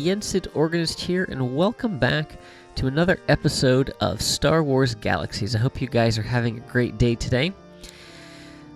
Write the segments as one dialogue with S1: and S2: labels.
S1: Yensid Organist here, and welcome back to another episode of Star Wars Galaxies. I hope you guys are having a great day today.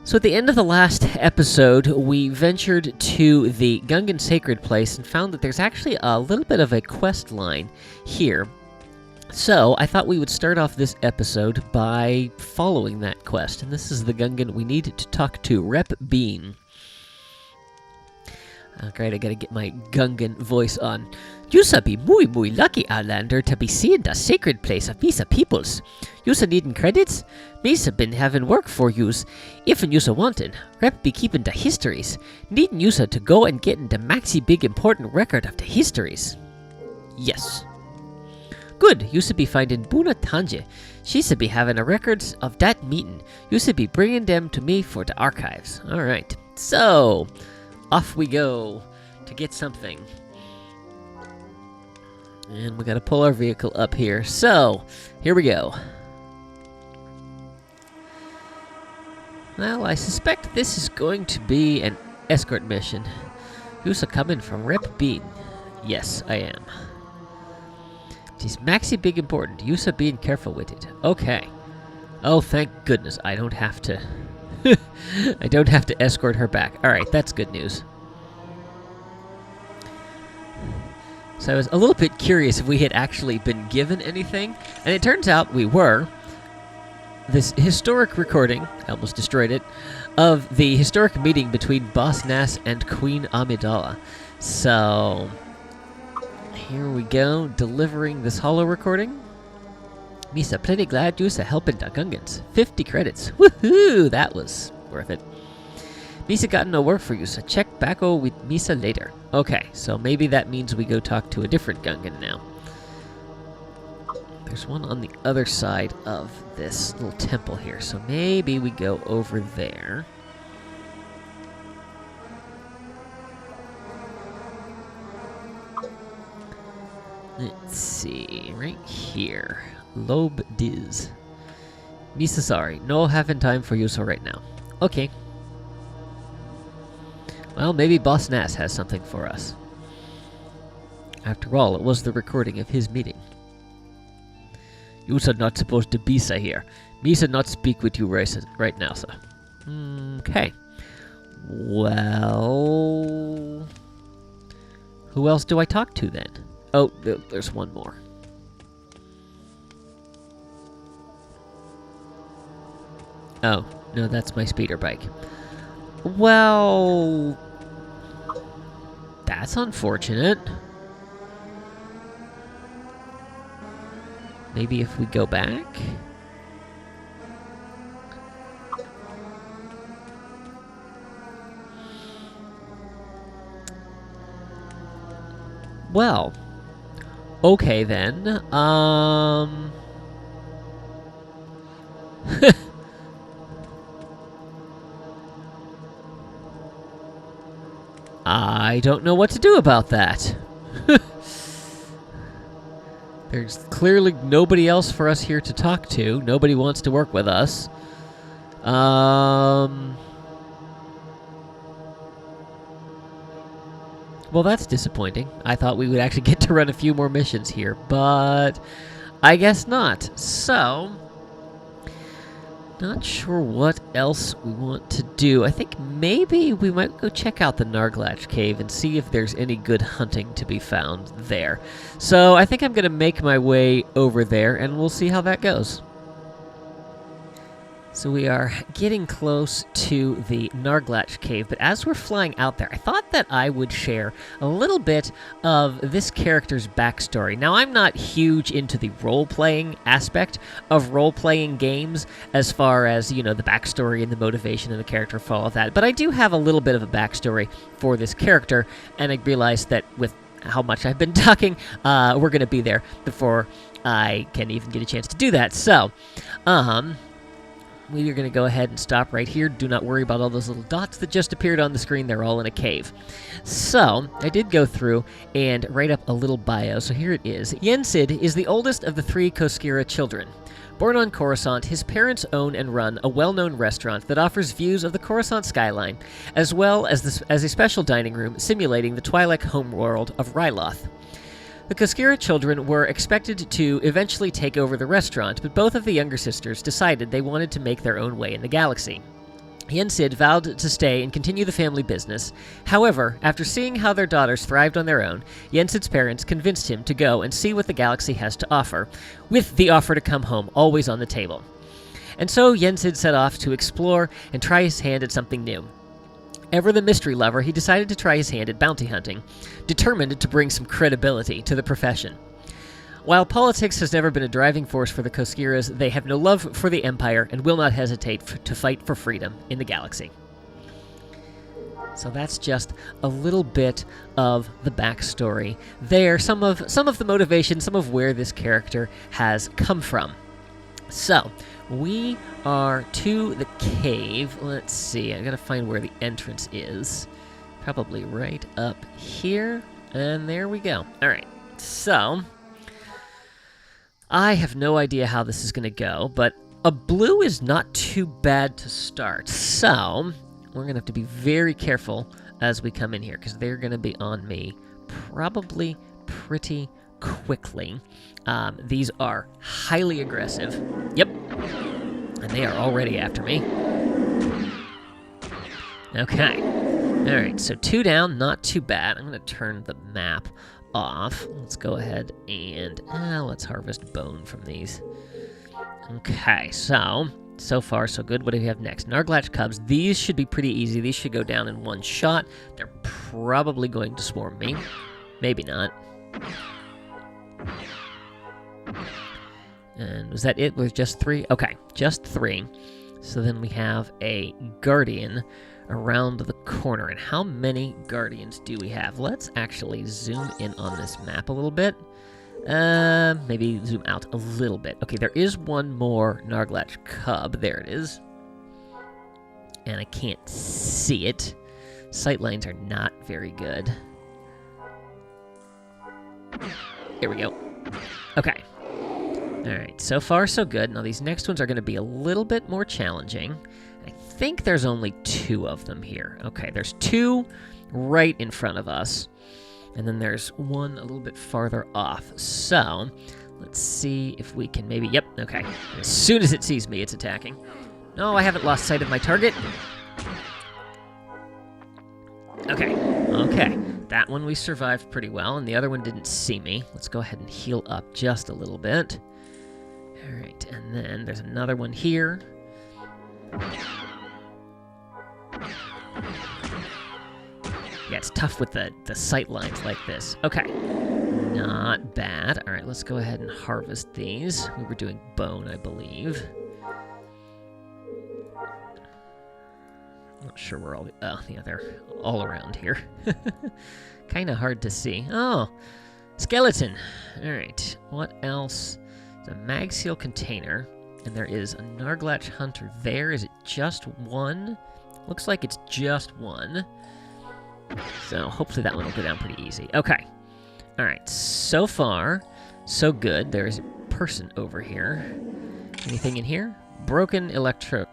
S1: So at the end of the last episode, we ventured to the Gungan sacred place and found that there's actually a little bit of a quest line here. So I thought we would start off this episode by following that quest, and this is the Gungan we need to talk to, Rep Bean. Great, I gotta get my Gungan voice on. Yousa be muy lucky, Outlander, to be seeing the sacred place of Misa peoples. Yousa needin' credits? Misa been having work for yous. If and Yousa wantin', Rep be keeping the histories. Needin' Yousa to go and gettin' the maxi big important record of the histories. Yes. Good, Yousa be finding Buna Tanje. She'sa be having a records of that meeting. Yousa be bringing them to me for the archives. Alright, so off we go to get something. And we gotta pull our vehicle up here. So, here we go. Well, I suspect this is going to be an escort mission. Yousa coming from Rep Bean. Yes, I am. She's maxi big important. Yousa being careful with it. Okay. Oh, thank goodness. I don't have to... I don't have to escort her back. Alright, that's good news. So I was a little bit curious if we had actually been given anything, and it turns out we were. This historic recording, I almost destroyed it, of the historic meeting between Boss Nass and Queen Amidala. So, here we go, delivering this holo recording. Misa plenty glad Yousa helping the Gungans. 50 credits. Woohoo! That was worth it. Misa got no work for you, so check back with Misa later. Okay, so maybe that means we go talk to a different Gungan now. There's one on the other side of this little temple here, so maybe we go over there. Let's see, right here. Lobe Diz. Misa sorry, no having time for you so right now. Okay. Well, maybe Boss Nass has something for us. After all, it was the recording of his meeting. Yousa not supposed to be here. Misa not speak with you right now, sir. Okay. Well... who else do I talk to then? Oh, there's one more. Oh, no, that's my speeder bike. Well... that's unfortunate. Maybe if we go back? Well... okay then, I don't know what to do about that. There's clearly nobody else for us here to talk to. Nobody wants to work with us. Well, that's disappointing. I thought we would actually get to run a few more missions here, but I guess not. So, not sure what else we want to do. I think maybe we might go check out the Narglatch Cave and see if there's any good hunting to be found there. So I think I'm going to make my way over there, and we'll see how that goes. So we are getting close to the Narglatch Cave, but as we're flying out there, I thought that I would share a little bit of this character's backstory. Now, I'm not huge into the role-playing aspect of role-playing games as far as, you know, the backstory and the motivation of the character, follow that, but I do have a little bit of a backstory for this character, and I realized that with how much I've been talking, we're going to be there before I can even get a chance to do that. So, we are going to go ahead and stop right here. Do not worry about all those little dots that just appeared on the screen. They're all in a cave. So, I did go through and write up a little bio. So here it is. Yensid is the oldest of the 3 Koskira children. Born on Coruscant, his parents own and run a well-known restaurant that offers views of the Coruscant skyline, as well as a special dining room simulating the Twi'lek homeworld of Ryloth. The Koskira children were expected to eventually take over the restaurant, but both of the younger sisters decided they wanted to make their own way in the galaxy. Yensid vowed to stay and continue the family business. However, after seeing how their daughters thrived on their own, Yensid's parents convinced him to go and see what the galaxy has to offer, with the offer to come home always on the table. And so Yensid set off to explore and try his hand at something new. Ever the mystery lover, he decided to try his hand at bounty hunting, determined to bring some credibility to the profession. While politics has never been a driving force for the Koskiras, they have no love for the Empire and will not hesitate to fight for freedom in the galaxy. So that's just a little bit of the backstory there, some of the motivation, some of where this character has come from. So, we are to the cave. Let's see, I gotta find where the entrance is. Probably right up here, and there we go. Alright, so I have no idea how this is going to go, but a blue is not too bad to start. So, we're going to have to be very careful as we come in here, because they're going to be on me probably pretty quickly. These are highly aggressive. Yep. And they are already after me. Okay. Alright, so 2 down, not too bad. I'm going to turn the map off. Let's go ahead and let's harvest bone from these. Okay, so far so good. What do we have next? Narglatch cubs. These should be pretty easy. These should go down in one shot. They're probably going to swarm me. Maybe not. And was that it? Was just 3? Okay, just 3. So then we have a guardian around the corner. And how many guardians do we have? Let's actually zoom in on this map a little bit. Maybe zoom out a little bit. Okay, there is one more Narglatch cub. There it is. And I can't see it. Sightlines are not very good. Here we go. Okay. Alright, so far so good. Now these next ones are going to be a little bit more challenging. I think there's only 2 of them here. Okay, there's 2 right in front of us. And then there's one a little bit farther off. So, let's see if we can maybe... Yep, okay. As soon as it sees me, it's attacking. No, I haven't lost sight of my target. Okay, okay. That one we survived pretty well, and the other one didn't see me. Let's go ahead and heal up just a little bit. Alright, and then there's another one here. Yeah, it's tough with the sight lines like this. Okay, not bad. All right, let's go ahead and harvest these. We were doing bone, I believe. Not sure where all the... Oh, yeah, they're all around here. Kind of hard to see. Oh, skeleton. All right, what else? There's a mag seal container, and there is a Narglatch hunter there. Is it just one? Looks like it's just one. So hopefully that one will go down pretty easy. Okay. All right. So far, so good. There's a person over here. Anything in here? Broken electro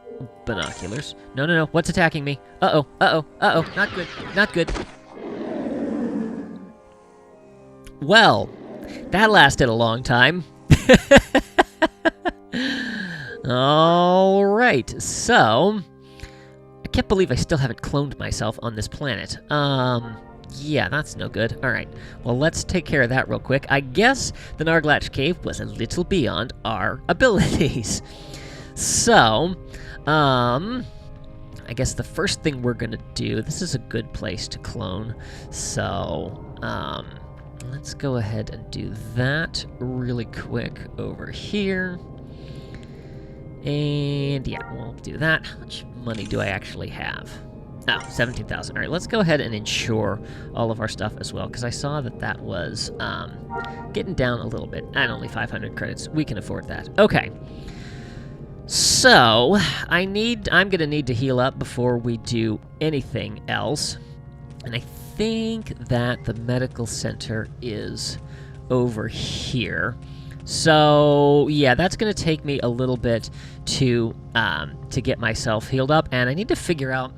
S1: binoculars. No, no, no. What's attacking me? Uh-oh. Uh-oh. Uh-oh. Not good. Not good. Well, that lasted a long time. All right. So... I can't believe I still haven't cloned myself on this planet. Yeah, that's no good. Alright, well, let's take care of that real quick. I guess the Narglatch cave was a little beyond our abilities. So, I guess the first thing we're gonna do, this is a good place to clone, so, let's go ahead and do that really quick over here. And yeah, we'll do that. How much money do I actually have? Oh, 17,000. All right, let's go ahead and insure all of our stuff as well, because I saw that that was getting down a little bit. And only 500 credits. We can afford that. Okay. So, I'm gonna need to heal up before we do anything else. And I think that the medical center is over here. So, yeah, that's gonna take me a little bit to get myself healed up, and I need to figure out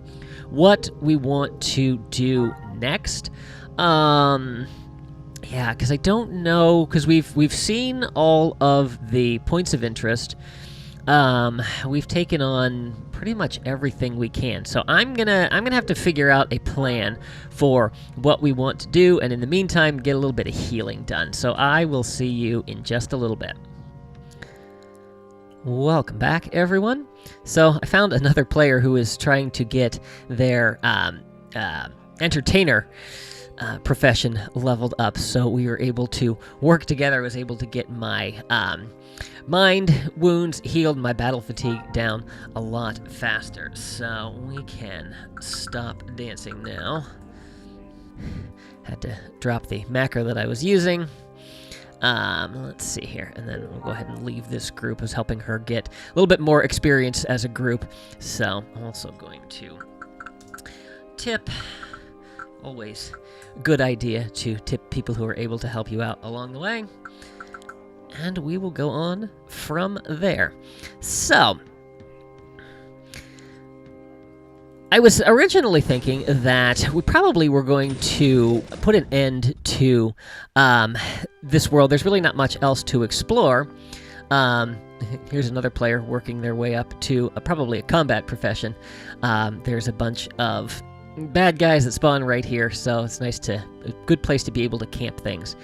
S1: what we want to do next. Yeah, because I don't know, because we've seen all of the points of interest. We've taken on pretty much everything we can. So I'm gonna have to figure out a plan for what we want to do, and in the meantime, get a little bit of healing done. So I will see you in just a little bit. Welcome back, everyone. So I found another player who is trying to get their entertainer profession leveled up, so we were able to work together. I was able to get my mind wounds healed, my battle fatigue down a lot faster, so we can stop dancing now. Had to drop the macro that I was using. Let's see here, and then we'll go ahead and leave this group as helping her get a little bit more experience as a group. So I'm also going to tip. Always good idea to tip people who are able to help you out along the way. And we will go on from there. So, I was originally thinking that we probably were going to put an end to this world. There's really not much else to explore. Here's another player working their way up to probably a combat profession. There's a bunch of bad guys that spawn right here, so it's a good place to be able to camp things.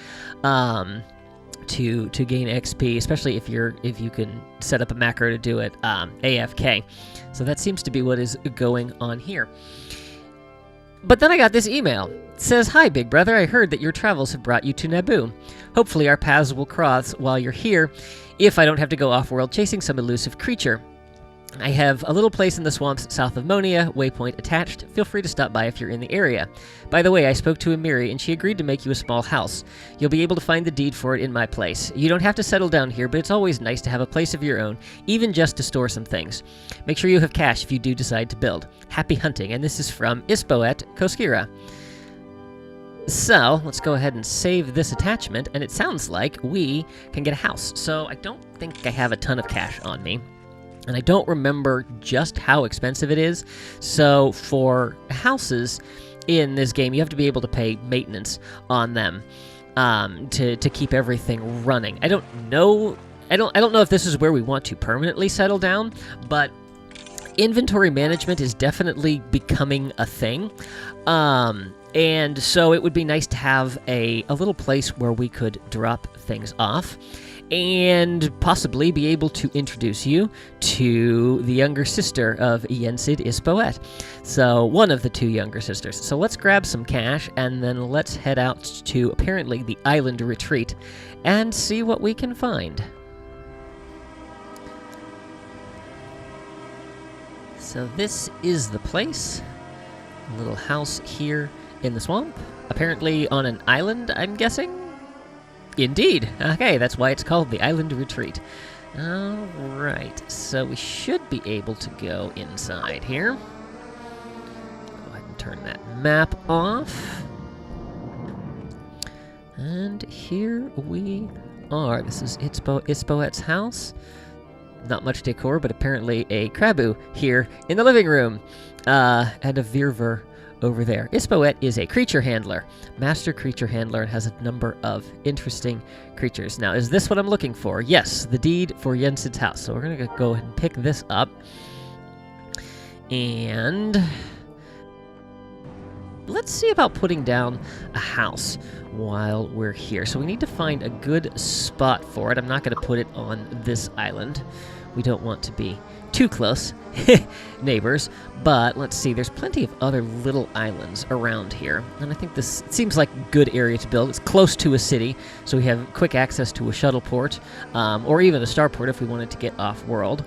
S1: To gain XP, especially if you can set up a macro to do it AFK. So that seems to be what is going on here. But then I got this email. It says, "Hi, big brother. I heard that your travels have brought you to Naboo. Hopefully our paths will cross while you're here, if I don't have to go off-world chasing some elusive creature. I have a little place in the swamps south of Monia, waypoint attached. Feel free to stop by if you're in the area. By the way, I spoke to Amiri, and she agreed to make you a small house. You'll be able to find the deed for it in my place. You don't have to settle down here, but it's always nice to have a place of your own, even just to store some things. Make sure you have cash if you do decide to build. Happy hunting." And this is from Ispoet Koskira. So, let's go ahead and save this attachment, and it sounds like we can get a house. So, I don't think I have a ton of cash on me. And I don't remember just how expensive it is. So for houses in this game, you have to be able to pay maintenance on them to keep everything running. I don't know if this is where we want to permanently settle down, but inventory management is definitely becoming a thing. And so it would be nice to have a little place where we could drop things off, and possibly be able to introduce you to the younger sister of Yensid, Ispoet. So, one of the two younger sisters. So let's grab some cash, and then let's head out to, apparently, the island retreat, and see what we can find. So this is the place. A little house here in the swamp. Apparently on an island, I'm guessing? Indeed. Okay, that's why it's called the Island Retreat. Alright, so we should be able to go inside here. Go ahead and turn that map off. And here we are. This is Ispoet's house. Not much decor, but apparently a Krabu here in the living room. And a Virver over there. Ispoet is a creature handler, master creature handler, and has a number of interesting creatures. Now, is this what I'm looking for? Yes, the deed for Yensid's house. So we're going to go ahead and pick this up. And let's see about putting down a house while we're here. So we need to find a good spot for it. I'm not going to put it on this island. We don't want to be too close neighbors, but let's see, there's plenty of other little islands around here, and I think this seems like a good area to build. It's close to a city, so we have quick access to a shuttle port, or even a starport if we wanted to get off-world.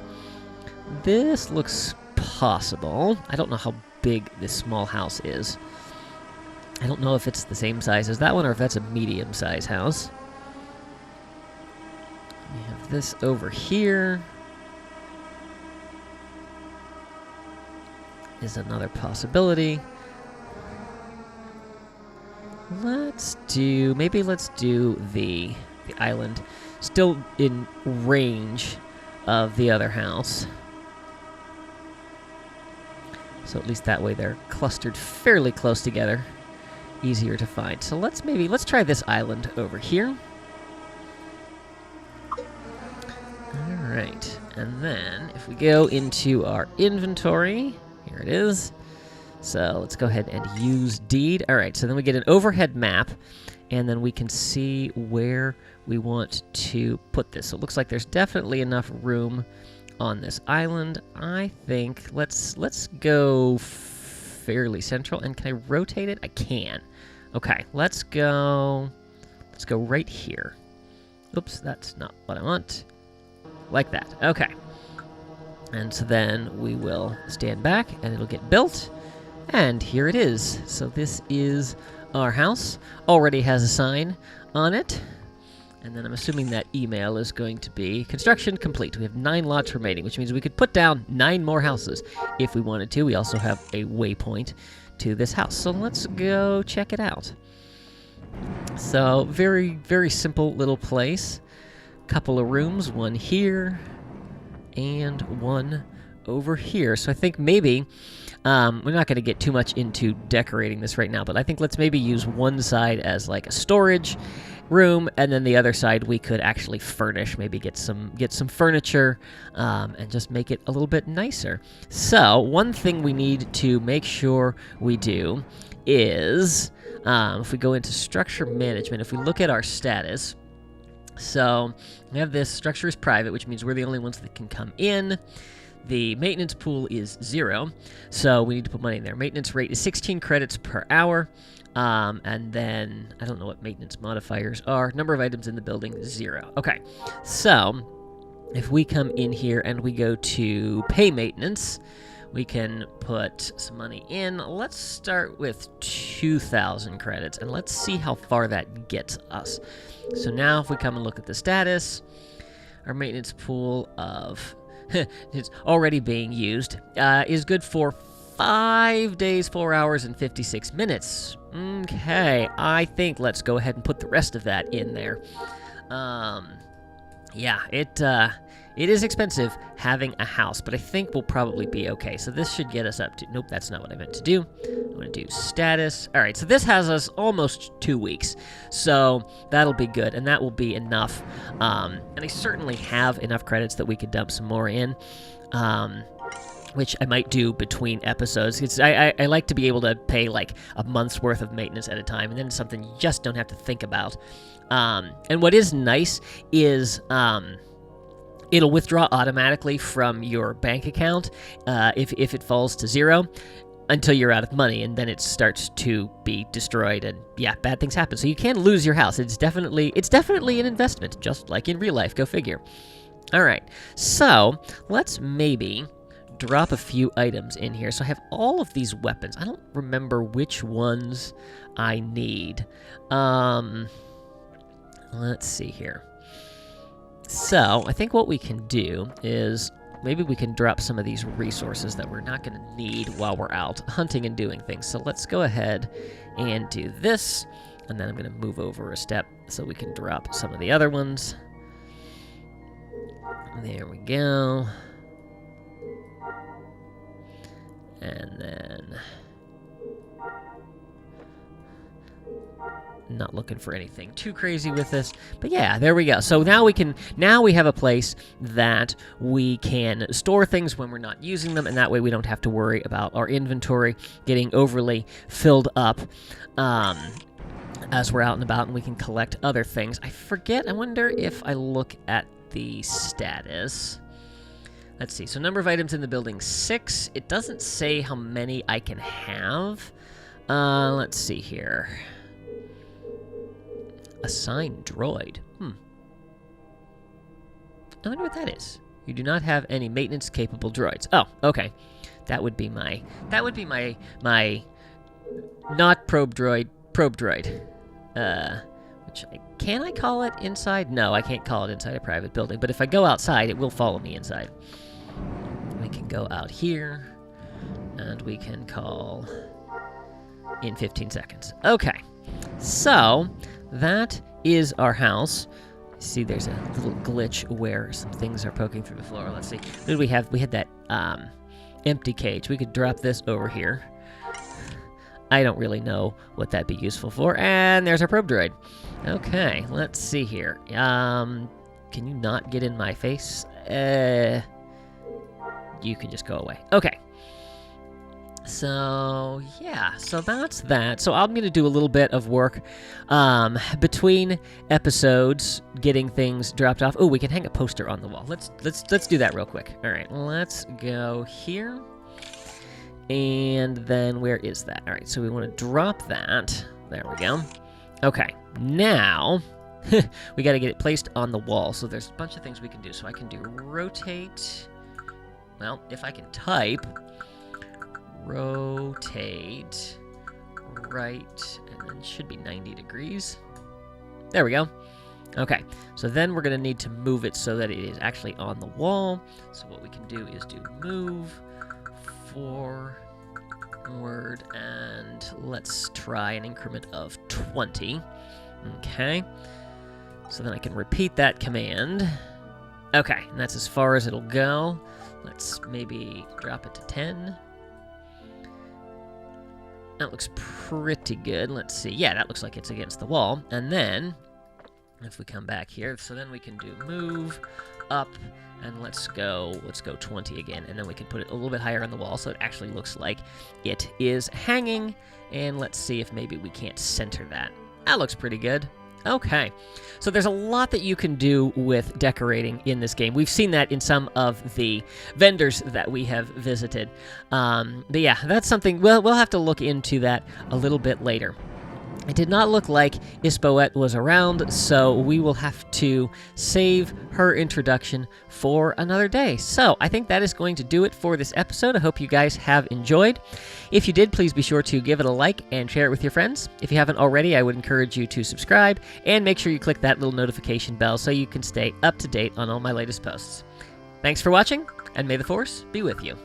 S1: This looks possible. I don't know how big this small house is. I don't know if it's the same size as that one, or if that's a medium-sized house. We have this over here. is another possibility. Let's do the island still in range of the other house. So at least that way they're clustered fairly close together. Easier to find. So let's try this island over here. Alright, and then if we go into our inventory, here it is. So let's go ahead and use deed. Alright, so then we get an overhead map, and then we can see where we want to put this. So it looks like there's definitely enough room on this island. I think let's go fairly central. And can I rotate it? I can. Okay, let's go right here. Oops, that's not what I want. Like that. Okay. And so then we will stand back and it'll get built. And here it is. So this is our house. Already has a sign on it. And then I'm assuming that email is going to be construction complete. We have 9 lots remaining, which means we could put down 9 more houses if we wanted to. We also have a waypoint to this house. So let's go check it out. So very, very simple little place. Couple of rooms, one here and one over here. So I think maybe we're not going to get too much into decorating this right now, but I think let's maybe use one side as like a storage room, and then the other side we could actually furnish, maybe get some furniture, and just make it a little bit nicer. So one thing we need to make sure we do is if we go into structure management, if we look at our status, so we have this structure is private, which means we're the only ones that can come in. The maintenance pool is 0, so we need to put money in there. Maintenance rate is 16 credits per hour. And then, I don't know what maintenance modifiers are. Number of items in the building, 0. Okay, so if we come in here and we go to pay maintenance, we can put some money in. Let's start with 2,000 credits, and let's see how far that gets us. So now if we come and look at the status, our maintenance pool of, it's already being used, is good for 5 days, 4 hours, and 56 minutes. Okay, I think let's go ahead and put the rest of that in there. Yeah, it is expensive having a house, but I think we'll probably be okay. So this should get us up to... Nope, that's not what I meant to do. I want to do status. All right, so this has us almost 2 weeks. So that'll be good, and that will be enough. And I certainly have enough credits that we could dump some more in. Which I might do between episodes. I like to be able to pay like a month's worth of maintenance at a time, and then it's something you just don't have to think about. And what is nice is it'll withdraw automatically from your bank account if it falls to 0 until you're out of money, and then it starts to be destroyed, and yeah, bad things happen. So you can lose your house. It's definitely an investment, just like in real life. Go figure. All right, so let's maybe drop a few items in here. So I have all of these weapons. I don't remember which ones I need. Let's see here. So I think what we can do is maybe we can drop some of these resources that we're not going to need while we're out hunting and doing things. So let's go ahead and do this, and then I'm going to move over a step so we can drop some of the other ones. There we go. And then, not looking for anything too crazy with this, but yeah, there we go. So now we have a place that we can store things when we're not using them, and that way we don't have to worry about our inventory getting overly filled up as we're out and about, and we can collect other things. I wonder if I look at the status. Let's see, so number of items in the building, 6. It doesn't say how many I can have. Let's see here. Assigned droid. I wonder what that is. You do not have any maintenance-capable droids. Oh, okay. That would be my not probe droid. Can I call it inside? No, I can't call it inside a private building, but if I go outside, it will follow me inside. We can go out here, And we can call in 15 seconds. Okay, so that is our house. See, there's a little glitch where some things are poking through the floor. Let's see. What did we have? We had that empty cage. We could drop this over here. I don't really know what that'd be useful for. And there's our probe droid. Okay, let's see here. Can you not get in my face? You can just go away. Okay. So, yeah, so that's that. So I'm going to do a little bit of work between episodes, getting things dropped off. Oh, we can hang a poster on the wall. Let's do that real quick. All right, let's go here. And then where is that? All right, so we want to drop that. There we go. Okay, now we got to get it placed on the wall. So there's a bunch of things we can do. So I can do rotate. Well, if I can type... rotate right, and then should be 90 degrees. There we go. Okay, so then we're going to need to move it so that it is actually on the wall. So what we can do is do move forward, and let's try an increment of 20. Okay, so then I can repeat that command. Okay, and that's as far as it'll go. Let's maybe drop it to 10. That looks pretty good. Let's see. Yeah, that looks like it's against the wall. And then, if we come back here, so then we can do move up, and let's go 20 again. And then we can put it a little bit higher on the wall so it actually looks like it is hanging. And let's see if maybe we can't center that. That looks pretty good. Okay, so there's a lot that you can do with decorating in this game. We've seen that in some of the vendors that we have visited. But yeah, that's something, we'll have to look into that a little bit later. It did not look like Isboet was around, so we will have to save her introduction for another day. So I think that is going to do it for this episode. I hope you guys have enjoyed. If you did, please be sure to give it a like and share it with your friends. If you haven't already, I would encourage you to subscribe and make sure you click that little notification bell so you can stay up to date on all my latest posts. Thanks for watching, and may the Force be with you.